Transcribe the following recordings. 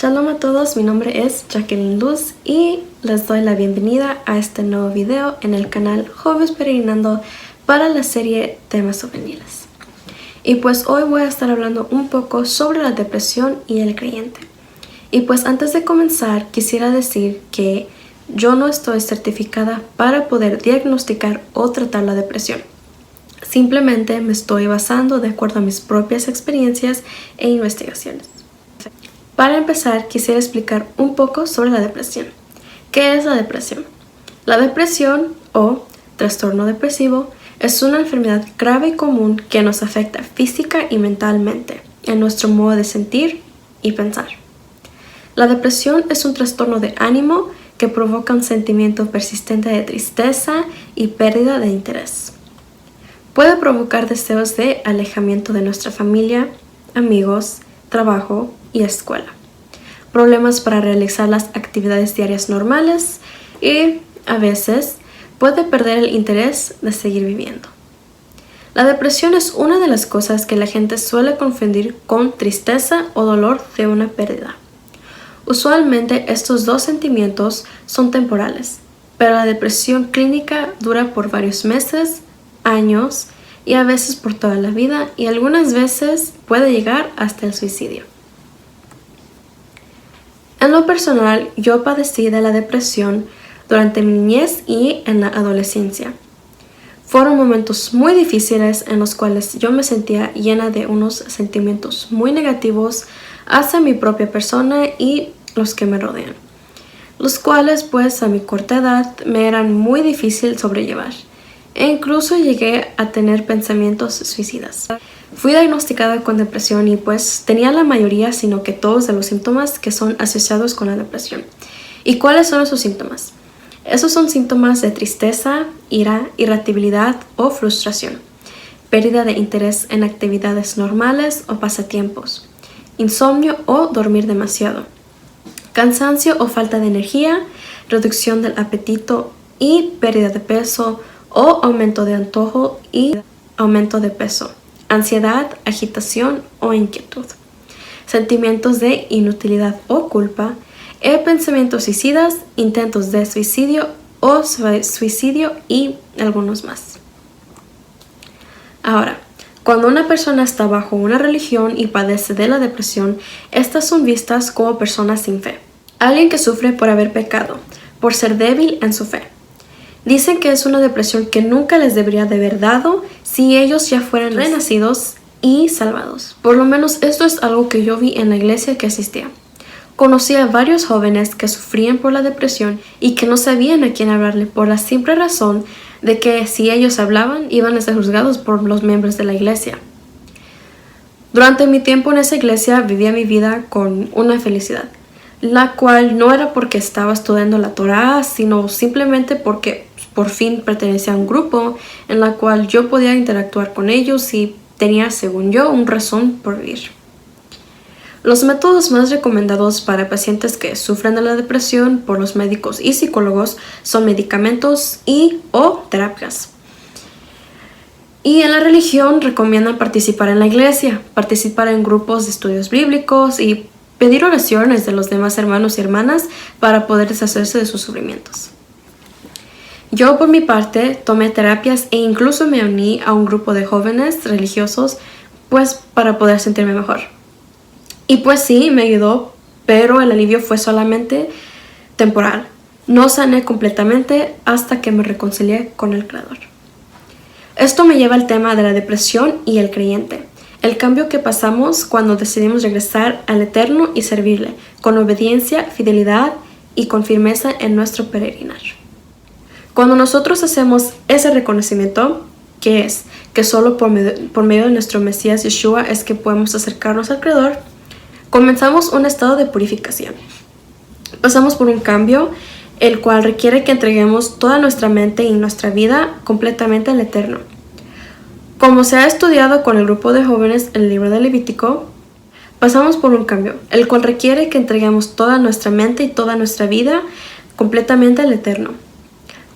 Shalom a todos, mi nombre es Jacqueline Luz y les doy la bienvenida a este nuevo video en el canal Jóvenes Peregrinando para la serie Temas Juveniles. Y pues hoy voy a estar hablando un poco sobre la depresión y el creyente. Y pues antes de comenzar quisiera decir que yo no estoy certificada para poder diagnosticar o tratar la depresión. Simplemente me estoy basando de acuerdo a mis propias experiencias e investigaciones. Para empezar, quisiera explicar un poco sobre la depresión. ¿Qué es la depresión? La depresión o trastorno depresivo es una enfermedad grave y común que nos afecta física y mentalmente en nuestro modo de sentir y pensar. La depresión es un trastorno de ánimo que provoca un sentimiento persistente de tristeza y pérdida de interés. Puede provocar deseos de alejamiento de nuestra familia, amigos, trabajo y escuela, problemas para realizar las actividades diarias normales y, a veces, puede perder el interés de seguir viviendo. La depresión es una de las cosas que la gente suele confundir con tristeza o dolor de una pérdida. Usualmente estos dos sentimientos son temporales, pero la depresión clínica dura por varios meses, años y a veces por toda la vida y algunas veces puede llegar hasta el suicidio. En lo personal, yo padecí de la depresión durante mi niñez y en la adolescencia. Fueron momentos muy difíciles en los cuales yo me sentía llena de unos sentimientos muy negativos hacia mi propia persona y los que me rodean, los cuales pues a mi corta edad me eran muy difícil sobrellevar e incluso llegué a tener pensamientos suicidas. Fui diagnosticada con depresión y pues tenía la mayoría, sino que todos de los síntomas que son asociados con la depresión. ¿Y cuáles son esos síntomas? Esos son síntomas de tristeza, ira, irritabilidad o frustración, pérdida de interés en actividades normales o pasatiempos, insomnio o dormir demasiado, cansancio o falta de energía, reducción del apetito y pérdida de peso o aumento de antojo y aumento de peso, ansiedad, agitación o inquietud, sentimientos de inutilidad o culpa, pensamientos suicidas, intentos de suicidio o suicidio y algunos más. Ahora, cuando una persona está bajo una religión y padece de la depresión, estas son vistas como personas sin fe, alguien que sufre por haber pecado, por ser débil en su fe. Dicen que es una depresión que nunca les debería de haber dado si ellos ya fueran renacidos y salvados. Por lo menos esto es algo que yo vi en la iglesia que asistía. Conocí a varios jóvenes que sufrían por la depresión y que no sabían a quién hablarle por la simple razón de que si ellos hablaban iban a ser juzgados por los miembros de la iglesia. Durante mi tiempo en esa iglesia vivía mi vida con una felicidad, la cual no era porque estaba estudiando la Torá, sino simplemente porque por fin pertenecía a un grupo en la cual yo podía interactuar con ellos y tenía, según yo, una razón por vivir. Los métodos más recomendados para pacientes que sufren de la depresión por los médicos y psicólogos son medicamentos o terapias. Y en la religión recomiendan participar en la iglesia, participar en grupos de estudios bíblicos y pedir oraciones de los demás hermanos y hermanas para poder deshacerse de sus sufrimientos. Yo por mi parte tomé terapias e incluso me uní a un grupo de jóvenes religiosos pues para poder sentirme mejor. Y pues sí, me ayudó, pero el alivio fue solamente temporal. No sané completamente hasta que me reconcilié con el Creador. Esto me lleva al tema de la depresión y el creyente. El cambio que pasamos cuando decidimos regresar al Eterno y servirle, con obediencia, fidelidad y con firmeza en nuestro peregrinar. Cuando nosotros hacemos ese reconocimiento, que es que solo por medio de nuestro Mesías Yeshua es que podemos acercarnos al Creador, comenzamos un estado de purificación. Pasamos por un cambio, el cual requiere que entreguemos toda nuestra mente y nuestra vida completamente al Eterno. Como se ha estudiado con el grupo de jóvenes en el libro de Levítico, pasamos por un cambio, el cual requiere que entreguemos toda nuestra mente y toda nuestra vida completamente al Eterno.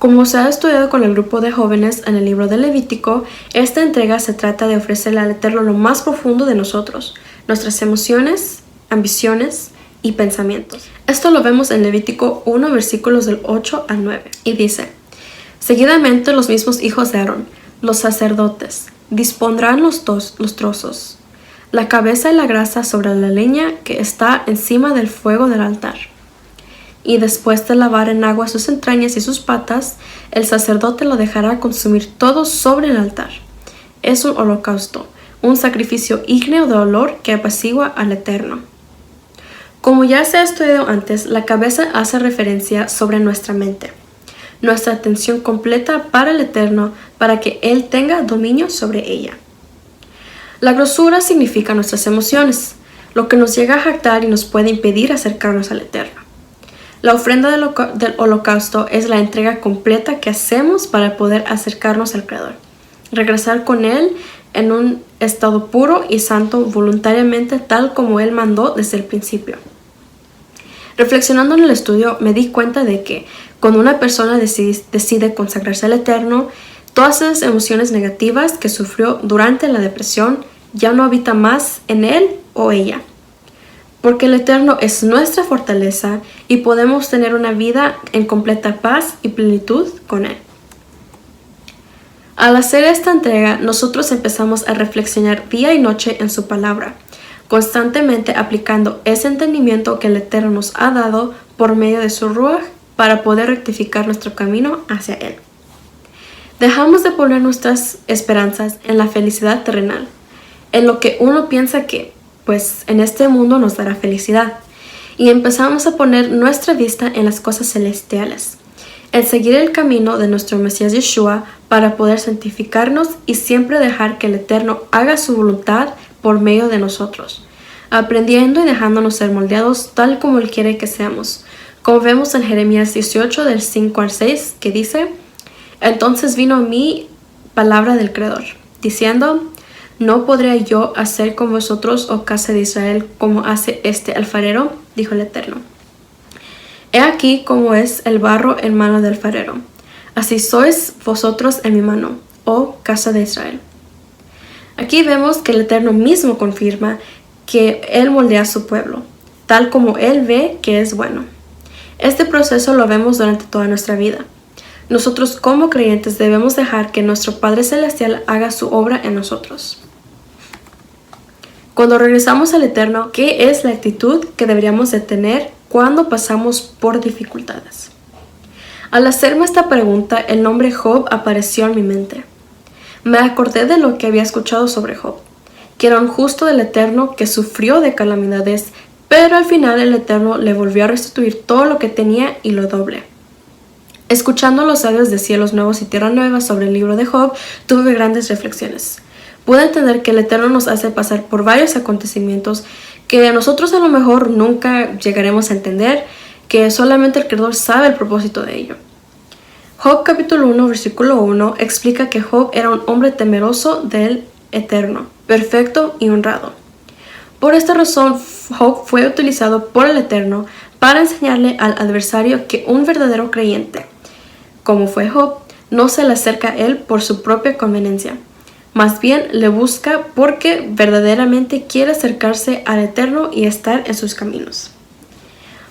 Como se ha estudiado con el grupo de jóvenes en el libro de Levítico, esta entrega se trata de ofrecerle al Eterno lo más profundo de nosotros, nuestras emociones, ambiciones, y pensamientos. Esto lo vemos en Levítico 1, versículos del 8 al 9. Y dice: seguidamente los mismos hijos de Aarón, los sacerdotes, dispondrán los trozos, la cabeza y la grasa sobre la leña que está encima del fuego del altar. Y después de lavar en agua sus entrañas y sus patas, el sacerdote lo dejará consumir todo sobre el altar. Es un holocausto, un sacrificio ígneo de olor que apacigua al Eterno. Como ya se ha estudiado antes, la cabeza hace referencia sobre nuestra mente, nuestra atención completa para el Eterno, para que Él tenga dominio sobre ella. La grosura significa nuestras emociones, lo que nos llega a jactar y nos puede impedir acercarnos al Eterno. La ofrenda del holocausto es la entrega completa que hacemos para poder acercarnos al Creador, regresar con Él en un estado puro y santo voluntariamente, tal como Él mandó desde el principio. Reflexionando en el estudio, me di cuenta de que cuando una persona decide consagrarse al Eterno, todas esas emociones negativas que sufrió durante la depresión ya no habitan más en él o ella. Porque el Eterno es nuestra fortaleza y podemos tener una vida en completa paz y plenitud con Él. Al hacer esta entrega, nosotros empezamos a reflexionar día y noche en su palabra, constantemente aplicando ese entendimiento que el Eterno nos ha dado por medio de su Ruach para poder rectificar nuestro camino hacia Él. Dejamos de poner nuestras esperanzas en la felicidad terrenal, en lo que uno piensa que, pues, en este mundo nos dará felicidad, y empezamos a poner nuestra vista en las cosas celestiales, en seguir el camino de nuestro Mesías Yeshua para poder santificarnos y siempre dejar que el Eterno haga su voluntad por medio de nosotros, aprendiendo y dejándonos ser moldeados tal como Él quiere que seamos, como vemos en Jeremías 18 del 5 al 6, que dice: entonces vino a mí palabra del Creador, diciendo: ¿no podré yo hacer con vosotros, oh casa de Israel, como hace este alfarero? Dijo el Eterno. He aquí como es el barro en mano del alfarero, así sois vosotros en mi mano, oh casa de Israel. Aquí vemos que el Eterno mismo confirma que Él moldea a su pueblo, tal como Él ve que es bueno. Este proceso lo vemos durante toda nuestra vida. Nosotros como creyentes debemos dejar que nuestro Padre Celestial haga su obra en nosotros. Cuando regresamos al Eterno, ¿qué es la actitud que deberíamos de tener cuando pasamos por dificultades? Al hacerme esta pregunta, el nombre Job apareció en mi mente. Me acordé de lo que había escuchado sobre Job, que era un justo del Eterno que sufrió de calamidades, pero al final el Eterno le volvió a restituir todo lo que tenía y lo doble. Escuchando los sabios de Cielos Nuevos y Tierra Nueva sobre el libro de Job, tuve grandes reflexiones. Pude entender que el Eterno nos hace pasar por varios acontecimientos que nosotros a lo mejor nunca llegaremos a entender, que solamente el Creador sabe el propósito de ello. Job capítulo 1, versículo 1 explica que Job era un hombre temeroso del Eterno, perfecto y honrado. Por esta razón, Job fue utilizado por el Eterno para enseñarle al adversario que un verdadero creyente, como fue Job, no se le acerca a él por su propia conveniencia. Más bien le busca porque verdaderamente quiere acercarse al Eterno y estar en sus caminos.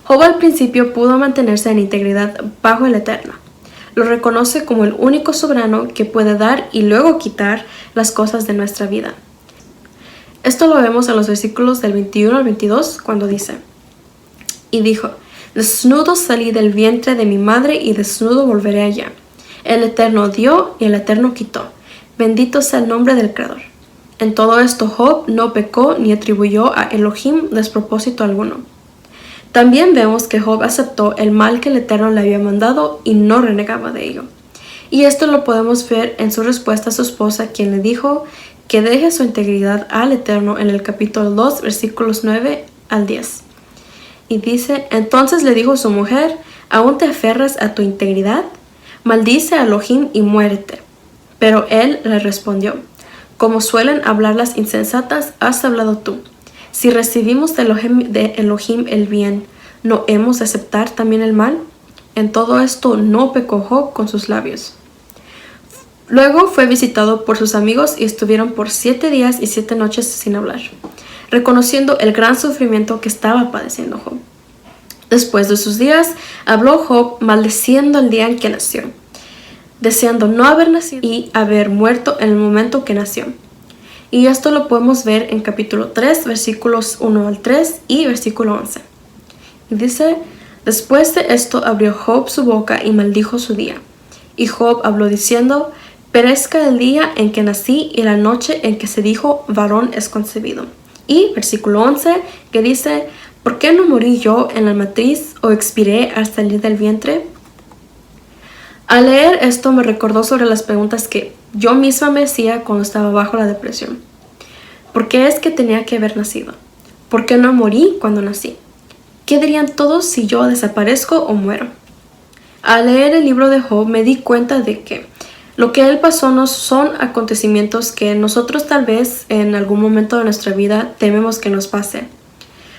Job al principio pudo mantenerse en integridad bajo el Eterno. Lo reconoce como el único soberano que puede dar y luego quitar las cosas de nuestra vida. Esto lo vemos en los versículos del 21 al 22 cuando dice: y dijo: desnudo salí del vientre de mi madre y desnudo volveré allá. El Eterno dio y el Eterno quitó. Bendito sea el nombre del Creador. En todo esto Job no pecó ni atribuyó a Elohim despropósito alguno. También vemos que Job aceptó el mal que el Eterno le había mandado y no renegaba de ello. Y esto lo podemos ver en su respuesta a su esposa, quien le dijo que deje su integridad al Eterno en el capítulo 2, versículos 9 al 10. Y dice: entonces le dijo su mujer: ¿aún te aferras a tu integridad? Maldice a Elohim y muérete. Pero él le respondió: como suelen hablar las insensatas, has hablado tú. Si recibimos de Elohim el bien, ¿no hemos de aceptar también el mal? En todo esto no pecó Job con sus labios. Luego fue visitado por sus amigos y estuvieron por 7 días y 7 noches sin hablar. reconociendo el gran sufrimiento que estaba padeciendo Job. Después de sus días, habló Job maldiciendo el día en que nació, deseando no haber nacido y haber muerto en el momento que nació. Y esto lo podemos ver en capítulo 3, versículos 1 al 3 y versículo 11. Y dice: después de esto abrió Job su boca y maldijo su día. Y Job habló diciendo: perezca el día en que nací y la noche en que se dijo varón es concebido. Y versículo 11 que dice: ¿por qué no morí yo en la matriz o expiré al salir del vientre? Al leer esto me recordó sobre las preguntas que yo misma me hacía cuando estaba bajo la depresión. ¿Por qué es que tenía que haber nacido? ¿Por qué no morí cuando nací? ¿Qué dirían todos si yo desaparezco o muero? Al leer el libro de Job me di cuenta de que lo que él pasó no son acontecimientos que nosotros tal vez en algún momento de nuestra vida tememos que nos pase.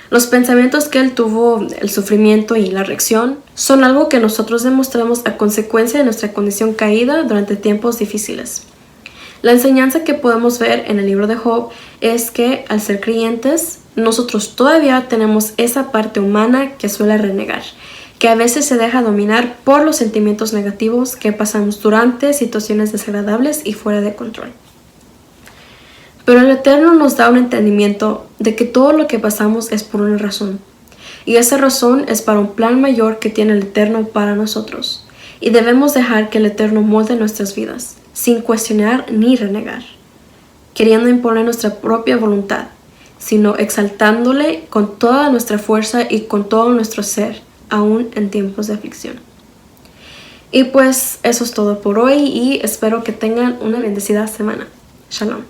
Los pensamientos que él tuvo, el sufrimiento y la reacción son algo que nosotros demostramos a consecuencia de nuestra condición caída durante tiempos difíciles. La enseñanza que podemos ver en el libro de Job es que al ser creyentes, nosotros todavía tenemos esa parte humana que suele renegar, que a veces se deja dominar por los sentimientos negativos que pasamos durante situaciones desagradables y fuera de control. Pero el Eterno nos da un entendimiento de que todo lo que pasamos es por una razón. Y esa razón es para un plan mayor que tiene el Eterno para nosotros. Y debemos dejar que el Eterno molde nuestras vidas, sin cuestionar ni renegar, queriendo imponer nuestra propia voluntad, sino exaltándole con toda nuestra fuerza y con todo nuestro ser, aún en tiempos de aflicción. Y pues eso es todo por hoy y espero que tengan una bendecida semana. Shalom.